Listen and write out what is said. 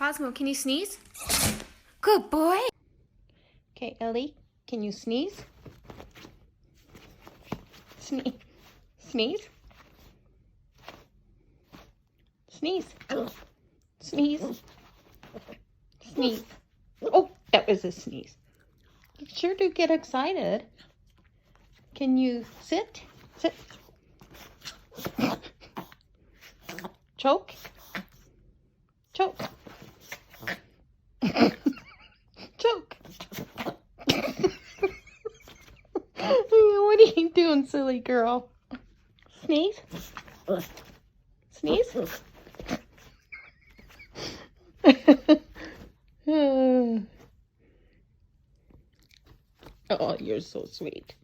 Cosmo, can you sneeze? Good boy. Okay, Ellie, can you sneeze? Sneeze. Sneeze. Sneeze. Sneeze. Sneeze. Oh, that was a sneeze. You sure do get excited. Can you sit? Sit. Choke. Choke. Choke. What are you doing, silly girl? Sneeze? Sneeze? Oh, you're so sweet.